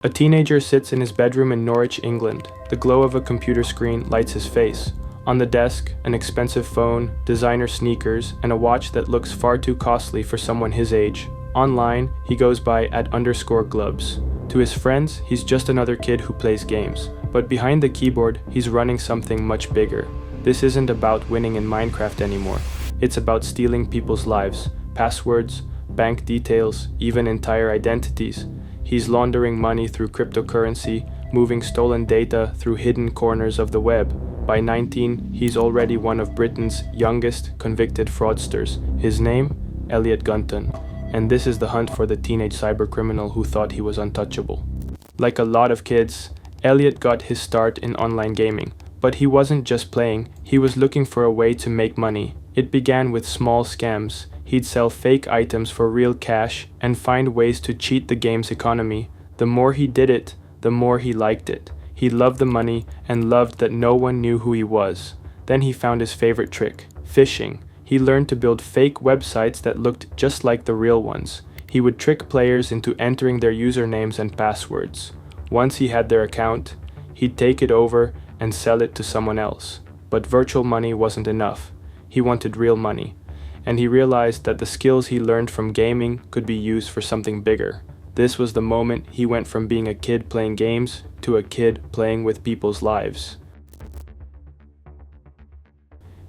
A teenager sits in his bedroom in Norwich, England. The glow of a computer screen lights his face. On the desk, an expensive phone, designer sneakers, and a watch that looks far too costly for someone his age. Online, he goes by @_glubs. To his friends, he's just another kid who plays games. But behind the keyboard, he's running something much bigger. This isn't about winning in Minecraft anymore. It's about stealing people's lives, passwords, bank details, even entire identities. He's laundering money through cryptocurrency, moving stolen data through hidden corners of the web. By 19, he's already one of Britain's youngest convicted fraudsters. His name? Elliot Gunton. And this is the hunt for the teenage cybercriminal who thought he was untouchable. Like a lot of kids, Elliot got his start in online gaming. But he wasn't just playing, he was looking for a way to make money. It began with small scams. He'd sell fake items for real cash and find ways to cheat the game's economy. The more he did it, the more he liked it. He loved the money and loved that no one knew who he was. Then he found his favorite trick, phishing. He learned to build fake websites that looked just like the real ones. He would trick players into entering their usernames and passwords. Once he had their account, he'd take it over and sell it to someone else. But virtual money wasn't enough. He wanted real money. And he realized that the skills he learned from gaming could be used for something bigger. This was the moment he went from being a kid playing games to a kid playing with people's lives.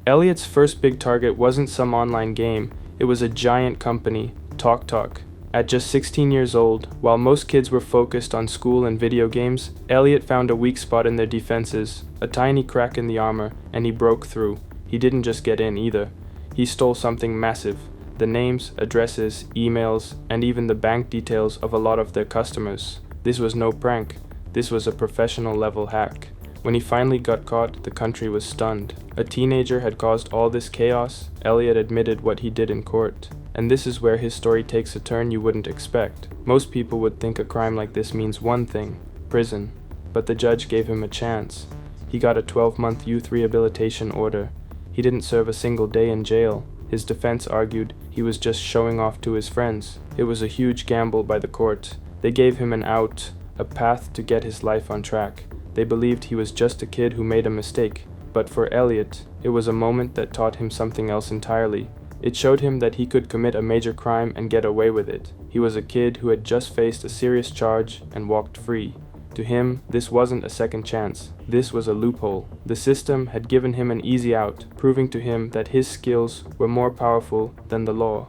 Elliot's first big target wasn't some online game, it was a giant company, TalkTalk. At just 16 years old, while most kids were focused on school and video games, Elliot found a weak spot in their defenses, a tiny crack in the armor, and he broke through. He didn't just get in either. He stole something massive, the names, addresses, emails, and even the bank details of a lot of their customers. This was no prank, this was a professional level hack. When he finally got caught, the country was stunned. A teenager had caused all this chaos. Elliot admitted what he did in court. And this is where his story takes a turn you wouldn't expect. Most people would think a crime like this means one thing, prison. But the judge gave him a chance. He got a 12-month youth rehabilitation order. He didn't serve a single day in jail. His defense argued he was just showing off to his friends. It was a huge gamble by the court. They gave him an out, a path to get his life on track. They believed he was just a kid who made a mistake. But for Elliot, it was a moment that taught him something else entirely. It showed him that he could commit a major crime and get away with it. He was a kid who had just faced a serious charge and walked free. To him, this wasn't a second chance. This was a loophole. The system had given him an easy out, proving to him that his skills were more powerful than the law.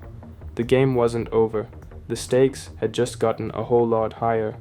The game wasn't over. The stakes had just gotten a whole lot higher.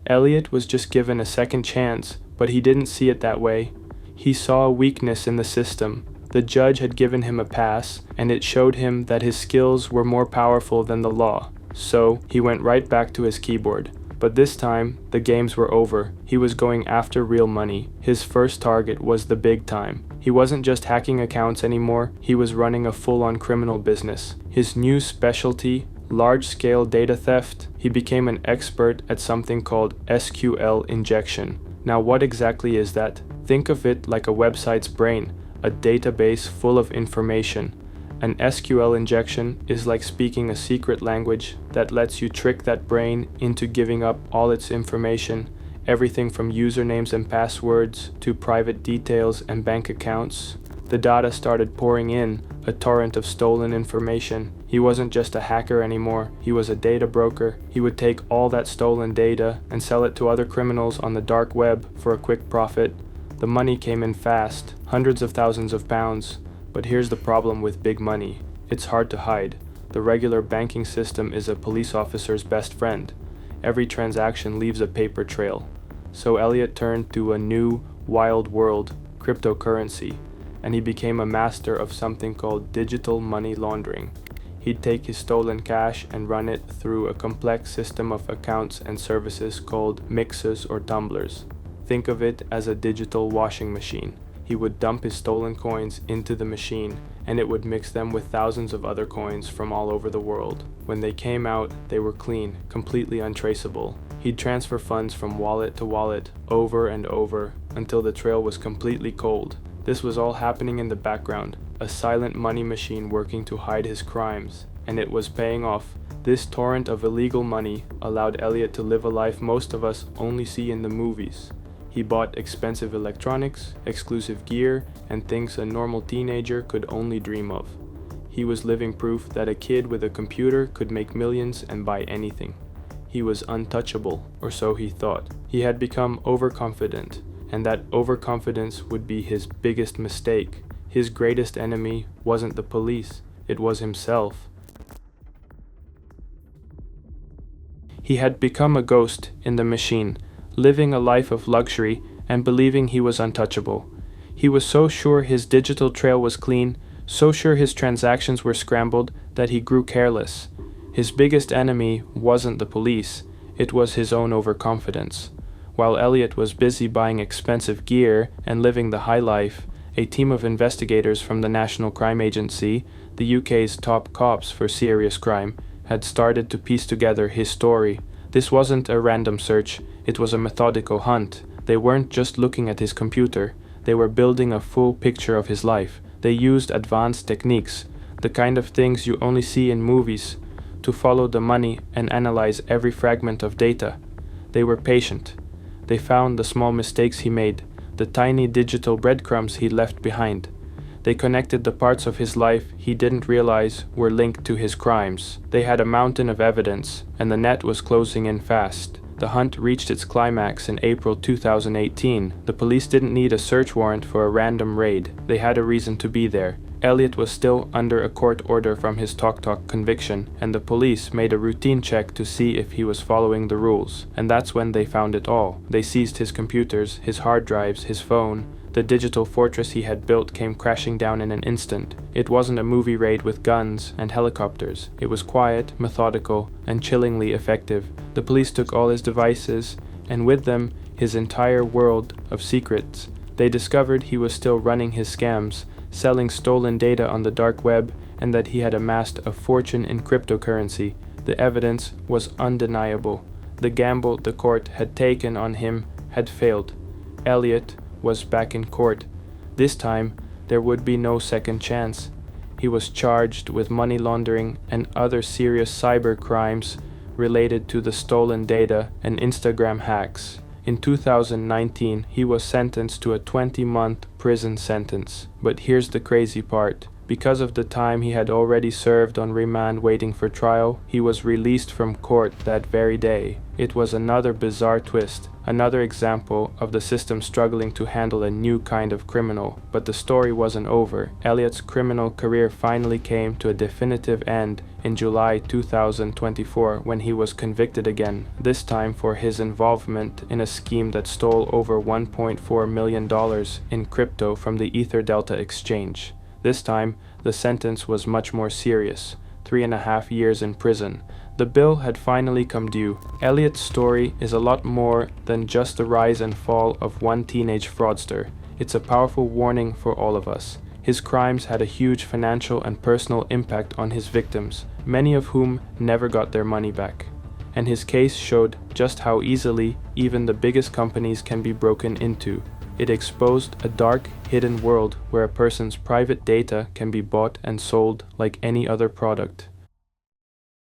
Elliot was just given a second chance, but he didn't see it that way. He saw a weakness in the system. The judge had given him a pass, and it showed him that his skills were more powerful than the law. So, he went right back to his keyboard. But this time, the games were over. He was going after real money. His first target was the big time. He wasn't just hacking accounts anymore, he was running a full-on criminal business. His new specialty, large-scale data theft. He became an expert at something called SQL injection. Now what exactly is that? Think of it like a website's brain, a database full of information. An SQL injection is like speaking a secret language that lets you trick that brain into giving up all its information, everything from usernames and passwords to private details and bank accounts. The data started pouring in, a torrent of stolen information. He wasn't just a hacker anymore, he was a data broker. He would take all that stolen data and sell it to other criminals on the dark web for a quick profit. The money came in fast, hundreds of thousands of pounds. But here's the problem with big money. It's hard to hide. The regular banking system is a police officer's best friend. Every transaction leaves a paper trail. So Elliot turned to a new, wild world, cryptocurrency, and he became a master of something called digital money laundering. He'd take his stolen cash and run it through a complex system of accounts and services called mixers or tumblers. Think of it as a digital washing machine. He would dump his stolen coins into the machine, and it would mix them with thousands of other coins from all over the world. When they came out, they were clean, completely untraceable. He'd transfer funds from wallet to wallet, over and over, until the trail was completely cold. This was all happening in the background, a silent money machine working to hide his crimes, and it was paying off. This torrent of illegal money allowed Elliot to live a life most of us only see in the movies. He bought expensive electronics, exclusive gear, and things a normal teenager could only dream of. He was living proof that a kid with a computer could make millions and buy anything. He was untouchable, or so he thought. He had become overconfident, and that overconfidence would be his biggest mistake. His greatest enemy wasn't the police, it was himself. He had become a ghost in the machine, living a life of luxury and believing he was untouchable. He was so sure his digital trail was clean, so sure his transactions were scrambled, that he grew careless. His biggest enemy wasn't the police, it was his own overconfidence. While Elliot was busy buying expensive gear and living the high life, a team of investigators from the National Crime Agency, the UK's top cops for serious crime, had started to piece together his story. This wasn't a random search, it was a methodical hunt. They weren't just looking at his computer, they were building a full picture of his life. They used advanced techniques, the kind of things you only see in movies, to follow the money and analyze every fragment of data. They were patient. They found the small mistakes he made, the tiny digital breadcrumbs he left behind. They connected the parts of his life he didn't realize were linked to his crimes. They had a mountain of evidence, and the net was closing in fast. The hunt reached its climax in April 2018. The police didn't need a search warrant for a random raid. They had a reason to be there. Elliot was still under a court order from his Tok conviction, and the police made a routine check to see if he was following the rules. And that's when they found it all. They seized his computers, his hard drives, his phone. The digital fortress he had built came crashing down in an instant. It wasn't a movie raid with guns and helicopters. It was quiet, methodical, and chillingly effective. The police took all his devices, and with them, his entire world of secrets. They discovered he was still running his scams, selling stolen data on the dark web, and that he had amassed a fortune in cryptocurrency. The evidence was undeniable. The gamble the court had taken on him had failed. Elliot was back in court. This time, there would be no second chance. He was charged with money laundering and other serious cyber crimes related to the stolen data and Instagram hacks. In 2019, he was sentenced to a 20-month prison sentence. But here's the crazy part. Because of the time he had already served on remand waiting for trial, he was released from court that very day. It was another bizarre twist, another example of the system struggling to handle a new kind of criminal. But the story wasn't over. Elliot's criminal career finally came to a definitive end in July 2024 when he was convicted again, this time for his involvement in a scheme that stole over $1.4 million in crypto from the Ether Delta exchange. This time, the sentence was much more serious, 3.5 years in prison. The bill had finally come due. Elliot's story is a lot more than just the rise and fall of one teenage fraudster. It's a powerful warning for all of us. His crimes had a huge financial and personal impact on his victims, many of whom never got their money back. And his case showed just how easily even the biggest companies can be broken into. It exposed a dark, hidden world where a person's private data can be bought and sold like any other product.